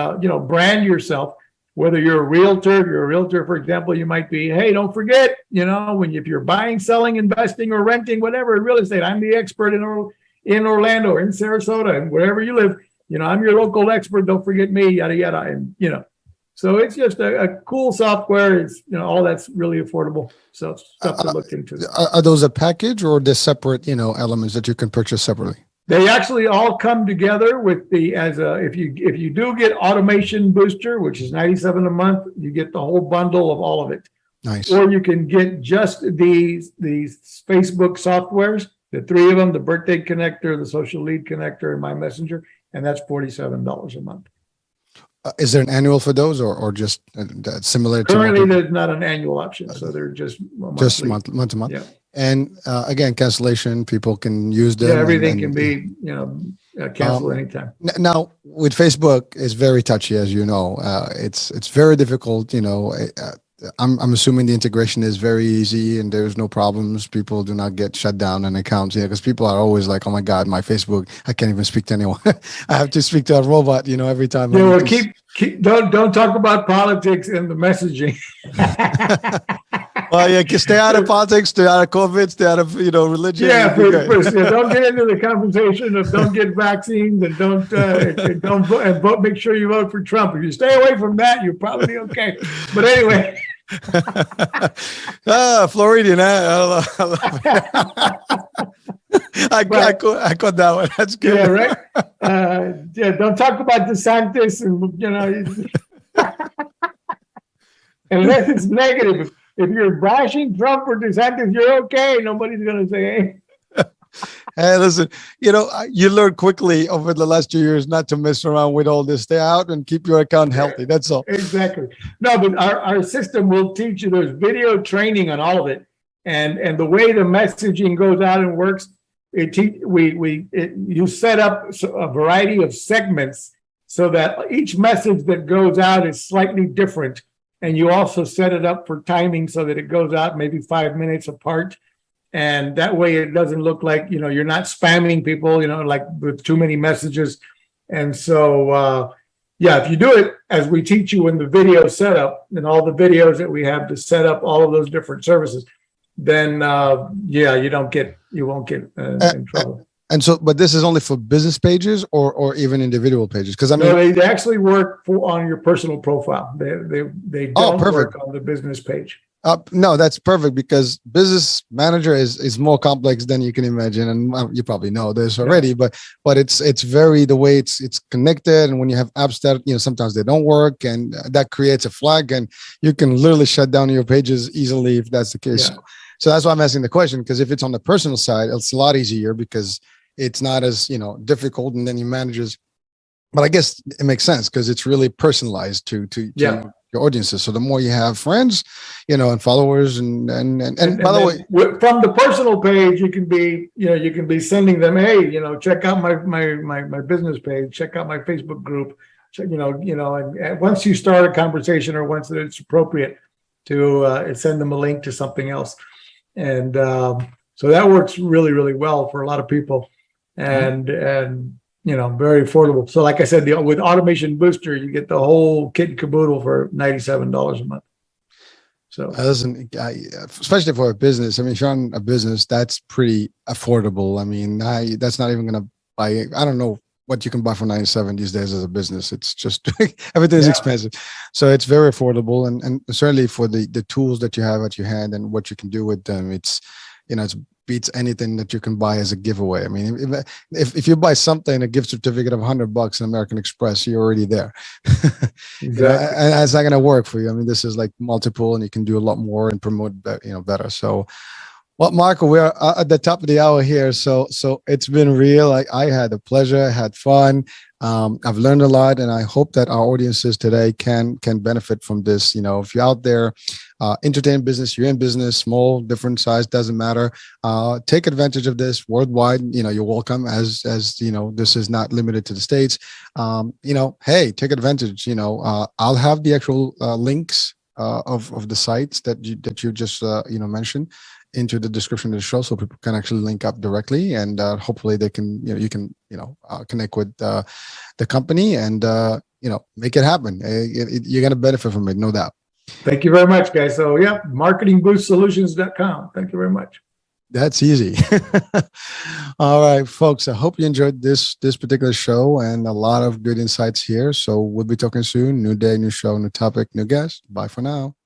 brand yourself. Whether you're a realtor, for example, you might be, hey, don't forget, if you're buying, selling, investing, or renting, whatever in real estate, I'm the expert in Orlando, or in Sarasota, and wherever you live, I'm your local expert. Don't forget me, yada, yada. And, so it's just a cool software. It's, all that's really affordable. So stuff to look into. Are those a package, or the separate, elements that you can purchase separately? They actually all come together with if you do get Automation Booster, which is $97 a month, you get the whole bundle of all of it. Nice. Or you can get just these Facebook softwares, the three of them, the birthday connector, the social lead connector, and my messenger, and that's $47 a month. Is there an annual for those, or just similar? Currently, there's not an annual option, so they're just month to month. Yeah. And again, cancellation, people can use them. Yeah, everything can be canceled anytime. Now with Facebook, it's very touchy, as you know. It's very difficult. I'm assuming the integration is very easy and there's no problems. People do not get shut down on accounts, because people are always like, "Oh my God, my Facebook, I can't even speak to anyone. I have to speak to a robot, every time." Yeah, well, don't talk about politics in the messaging. Well, yeah, stay out of politics, stay out of COVID, stay out of religion. Yeah, don't get into the conversation of don't get vaccines and don't vote, and vote. Make sure you vote for Trump. If you stay away from that, you're probably okay. But anyway. Floridian. I caught that one. That's good. Yeah, right. Don't talk about DeSantis and unless it's negative. If you're bashing Trump or DeSantis, you're okay. Nobody's going to say, "Hey." Hey, listen, you learn quickly over the last 2 years not to mess around with all this. Stay out and keep your account healthy. That's all. Exactly. No, but our system will teach you. There's video training on all of it, and the way the messaging goes out and works. You set up a variety of segments so that each message that goes out is slightly different, and you also set it up for timing so that it goes out maybe 5 minutes apart. And that way it doesn't look like, you're not spamming people, like with too many messages. And so, if you do it as we teach you in the video setup and all the videos that we have to set up all of those different services, then, you won't get in trouble. And so, but this is only for business pages or even individual pages? Because no, they actually work on your personal profile. They don't work on the business page. No, that's perfect, because business manager is more complex than you can imagine, and you probably know this already. Yeah. But it's very the way it's connected, and when you have apps that sometimes they don't work, and that creates a flag, and you can literally shut down your pages easily if that's the case. Yeah. So that's why I'm asking the question, because if it's on the personal side, it's a lot easier because it's not as difficult, and then you manages. But I guess it makes sense because it's really personalized to your audiences. So the more you have friends, and followers, and by the way, from the personal page, you can be sending them, "Hey, check out my business page, check out my Facebook group, and once you start a conversation or once it's appropriate to send them a link to something else." And so that works really, really well for a lot of people, and very affordable. So like I said, with Automation Booster, you get the whole kit and caboodle for $97 a month. So especially for a business. I mean, if you're on a business, that's pretty affordable. I mean, that's not even going to buy. I don't know what you can buy for $97 these days as a business. It's just everything is expensive. So it's very affordable, and certainly for the tools that you have at your hand and what you can do with them, it's beats anything that you can buy as a giveaway. I mean, if you buy something, a gift certificate of $100 in American Express, you're already there. Exactly. And that's not going to work for you. I mean, this is like multiple, and you can do a lot more and promote better. So, well, Marco, we're at the top of the hour here. So it's been real. I had a pleasure, had fun. I've learned a lot, and I hope that our audiences today can benefit from this. If you're out there, entertainment business, you're in business, small, different size, doesn't matter. Take advantage of this worldwide. You're welcome. As this is not limited to the States. Hey, take advantage. I'll have the actual links of the sites that you just mentioned into the description of the show, so people can actually link up directly, and hopefully they can you can connect with the company and make it happen. You're going to benefit from it, no doubt. Thank you very much, guys. So marketingboostsolutions.com. Thank you very much. That's easy. All right, folks, I hope you enjoyed this particular show, and a lot of good insights here. So we'll be talking soon. New day, new show, new topic, new guest. Bye for now.